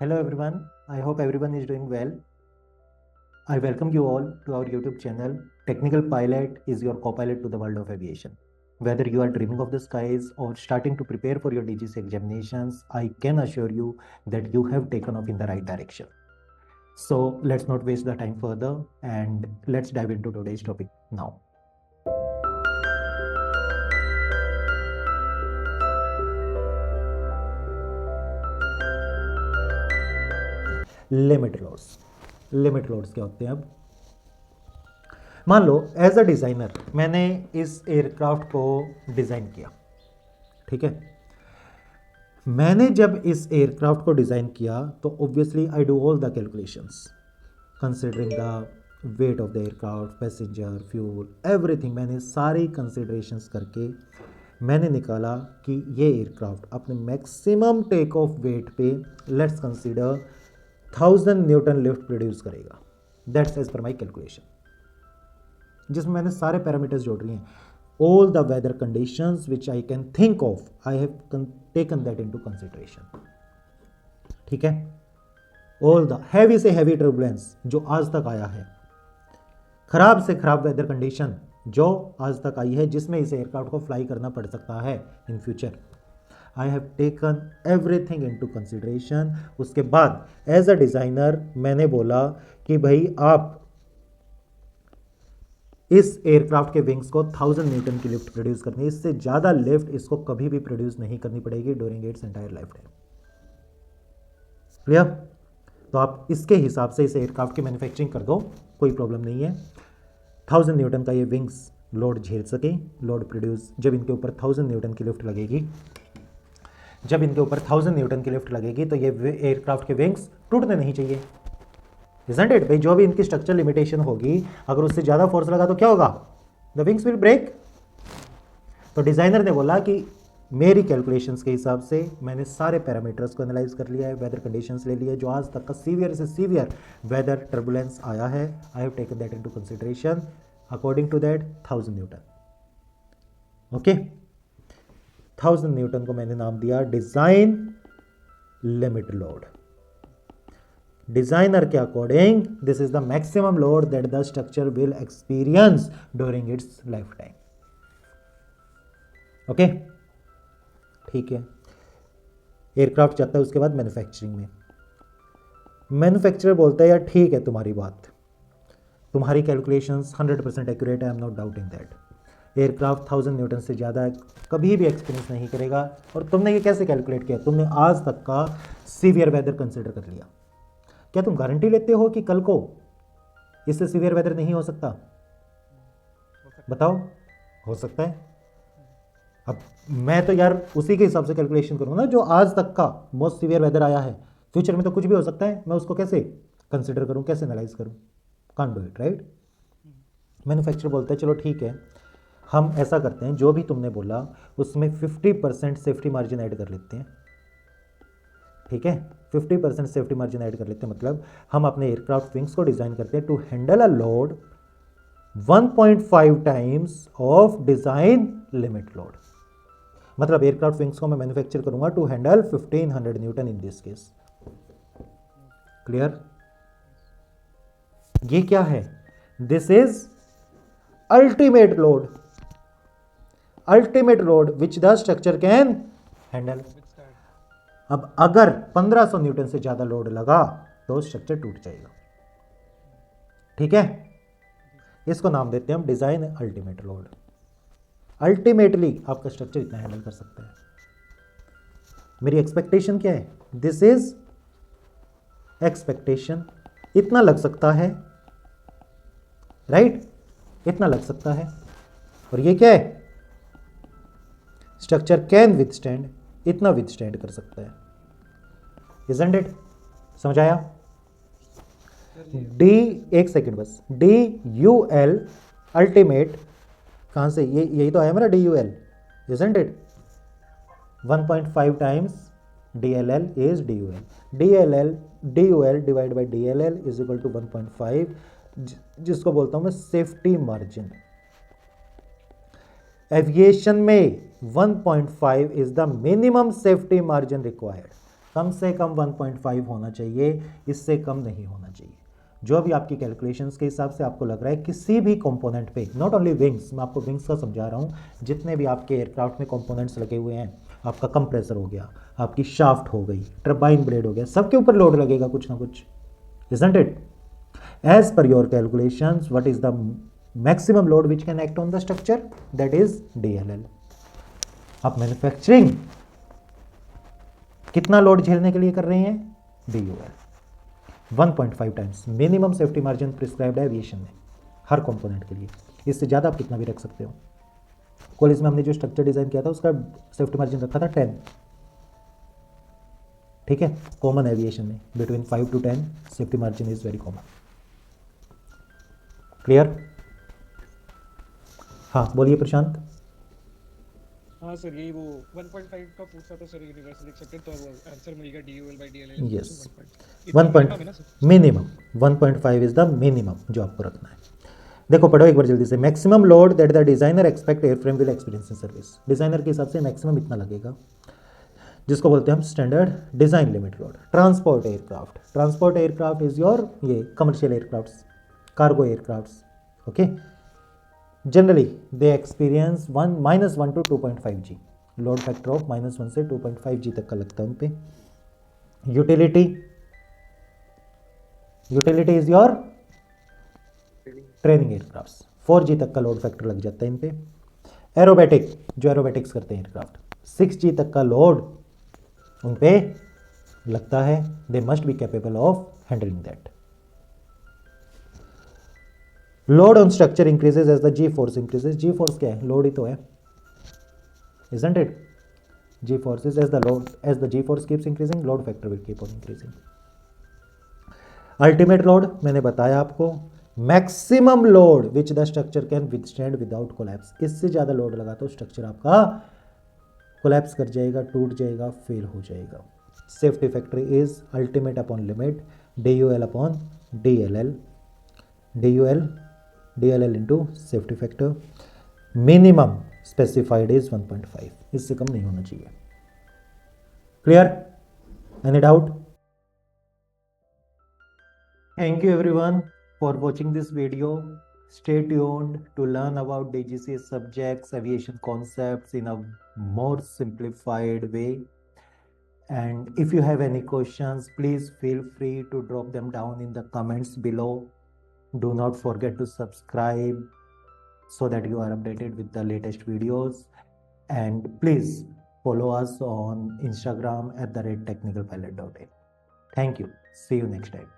Hello everyone, I hope everyone is doing well. I welcome you all to our YouTube channel. Technical Pilot is your co-pilot to the world of aviation. Whether you are dreaming of the skies or starting to prepare for your DGC examinations, I can assure you that you have taken off in the right direction. So let's not waste the time further and let's dive into today's topic now. Limit loads क्या होते हैं? अब मान लो as a designer मैंने इस aircraft को design किया, ठीक है। मैंने जब इस एयरक्राफ्ट को डिज़ाइन किया तो obviously I do all the calculations considering the weight of the aircraft, passenger, fuel, everything. मैंने सारी कंसिडरेशंस करके मैंने निकाला कि ये एयरक्राफ्ट अपने मैक्सिमम टेक ऑफ वेट पे let's consider 1000 newton lift produce करेगा। That's as per my calculation, जिसमें मैंने सारे पैरामीटर्स जोड़ रही हैं। All the weather conditions which I can think of, I have taken that into consideration, ठीक है। ऑल द हैवी से हैवी टर्बुलेंस जो आज तक आया है, खराब से खराब वेदर कंडीशन जो आज तक आई है, जिसमें इस एयरक्राफ्ट को फ्लाई करना पड़ सकता है in future, I have taken everything into consideration. उसके बाद एज अ डिज़ाइनर मैंने बोला कि भाई आप इस एयरक्राफ्ट के विंग्स को 1000 न्यूटन की लिफ्ट प्रोड्यूस करनी है। इससे ज़्यादा लिफ्ट इसको कभी भी प्रोड्यूस नहीं करनी पड़ेगी during its entire life time. Clear? तो आप इसके हिसाब से इस एयरक्राफ्ट की मैन्युफैक्चरिंग कर दो, कोई प्रॉब्लम नहीं है। 1000 न्यूटन का ये विंग्स लोड झेल सके, लोड प्रोड्यूस। जब इनके ऊपर 1000 न्यूटन की लिफ्ट लगेगी, जब इनके ऊपर 1000 न्यूटन की लिफ्ट लगेगी तो ये एयरक्राफ्ट के विंग्स टूटने नहीं चाहिए, इज़न्ट इट? भाई जो भी इनकी स्ट्रक्चर लिमिटेशन होगी, अगर उससे ज़्यादा फोर्स लगा तो क्या होगा? The wings will break. तो डिज़ाइनर ने बोला कि मेरी कैलकुलेशंस के हिसाब से मैंने सारे पैरामीटर्स को एनालाइज कर लिया है, वेदर कंडीशंस ले लिए, जो आज तक का सीवियर से सीवियर वेदर टर्बुलेंस आया है, I have taken that into consideration. According to that 1000 newton, okay. 1000 newton को मैंने नाम दिया डिजाइन लिमिट लोड। डिजाइनर के according this is the maximum load that the structure will experience during its lifetime, okay, ठीक है। Aircraft जाता है उसके बाद मैन्युफैक्चरिंग में। मैन्युफैक्चरर बोलता है यार ठीक है तुम्हारी बात, तुम्हारी कैलकुलेशंस 100% एक्यूरेट है, I am not doubting that. Aircraft 1000 Newton से ज़्यादा कभी भी एक्सपीरियंस नहीं करेगा। और तुमने ये कैसे कैलकुलेट किया? तुमने आज तक का सीवियर वेदर कंसिडर कर लिया। क्या तुम गारंटी लेते हो कि कल को इससे सीवियर वेदर नहीं हो सकता? बताओ, हो सकता है। अब मैं तो यार उसी के हिसाब से कैलकुलेशन करूँगा ना जो आज तक का मोस्ट सीवियर वेदर आया है। फ्यूचर में तो कुछ भी हो सकता है, मैं उसको कैसे कंसिडर करूँ, कैसे एनालाइज करूँ? Can't do it, right? Manufacturer बोलता है चलो ठीक है, हम ऐसा करते हैं, जो भी तुमने बोला उसमें 50% सेफ्टी मार्जिन ऐड कर लेते हैं, ठीक है। 50% सेफ्टी मार्जिन ऐड कर लेते हैं, मतलब हम अपने एयरक्राफ्ट विंग्स को डिज़ाइन करते हैं to handle a load 1.5 times of design limit load. मतलब एयरक्राफ्ट विंग्स को मैं मैन्युफैक्चर करूंगा to handle 1500 newton in this case. Clear? ये क्या है? This is ultimate load, ultimate load which the structure can handle. अब अगर 1500 न्यूटन से ज्यादा लोड लगा तो स्ट्रक्चर टूट जाएगा, ठीक है। इसको नाम देते हैं हम डिजाइन अल्टीमेट लोड। अल्टीमेटली आपका स्ट्रक्चर इतना हैंडल कर सकता है। मेरी एक्सपेक्टेशन क्या है? दिस इज एक्सपेक्टेशन, इतना लग सकता है, राइट? इतना लग सकता है। और ये क्या है? स्ट्रक्चर कैन विथस्टैंड, इतना विथस्टैंड कर सकता है, इजंट इट? समझ आया? डी, एक सेकंड बस, डी यू एल अल्टीमेट कहां से? ये यही तो आया मेरा D U L, isn't it? 1.5 times D L L is D U L. D U L divide by D L L is equal to 1.5, जिसको बोलता हूं मैं सेफ्टी मार्जिन। एविएशन में 1.5 is the minimum safety margin required. कम से कम 1.5 होना चाहिए, इससे कम नहीं होना चाहिए। जो भी आपकी कैलकुलेशंस के हिसाब से आपको लग रहा है किसी भी कंपोनेंट पे, नॉट ओनली विंग्स, मैं आपको विंग्स का समझा रहा हूँ, जितने भी आपके एयरक्राफ्ट में कंपोनेंट्स लगे हुए हैं, आपका कंप्रेसर हो गया, आपकी शाफ्ट हो गई, टर्बाइन ब्लेड हो गया, सबके ऊपर लोड लगेगा कुछ ना कुछ, isn't it? As per your calculations, what is the maximum load which can act on the structure? That is DLL. आप मैन्युफैक्चरिंग कितना लोड झेलने के लिए कर रहे हैं? DUL 1.5 times minimum safety margin prescribed है एविएशन में हर कंपोनेंट के लिए। इससे ज़्यादा आप कितना भी रख सकते हो। कॉलेज में हमने जो स्ट्रक्चर डिज़ाइन किया था उसका सेफ्टी मार्जिन रखा था 10, ठीक है। कॉमन एविएशन में between 5 to 10 safety margin is very common. Clear? हाँ बोलिए प्रशांत। हाँ सर, यही वो 1.5 का पूछा था सर, यूनिवर्सल एक्सेप्टेड, तो वो आंसर मिल गया DUL by DLL। यस 1 1. है ना sir? Minimum 1.5 is the minimum जो आपको रखना है। देखो पढ़ो एक बार जल्दी से। Maximum load that the designer expect airframe will experience in service. Designer के हिसाब से मैक्सिमम इतना लगेगा, जिसको बोलते हैं हम standard design limit load. Transport aircraft, transport aircraft is your ये commercial aircraft, cargo aircraft, okay. Generally they experience -1 to 2.5 G, load factor of -1 से 2.5 G तक का लगता है उन पे। Utility, utility is your training aircraft, 4G तक का लोड फैक्टर लग जाता है इन पे। एरोबैटिक, जो एरोबैटिक्स करते हैं एयरक्राफ्ट, 6G तक का लोड उन पे लगता है। They must be capable of handling that. Load on structure increases as the G force increases. G force क्या है? लोड ही तो है, isn't it? G forces as the G force keeps increasing, load factor will keep on increasing. Ultimate load मैंने बताया आपको, maximum load which the structure can withstand without collapse. इससे ज़्यादा load लगा तो स्ट्रक्चर आपका कोलैप्स कर जाएगा, टूट जाएगा, फेल हो जाएगा। Safety factor is ultimate upon limit, DUL upon DLL, DLL into safety factor. Minimum specified is 1.5, इससे कम नहीं होना चाहिए। Clear? Any doubt? Thank you everyone for watching this video. Stay tuned to learn about DGCA subjects, aviation concepts in a more simplified way. And if you have any questions, please feel free to drop them down in the comments below. Do not forget to subscribe so that you are updated with the latest videos. And please follow us on Instagram @technicalpilot.in. Thank you. See you next time.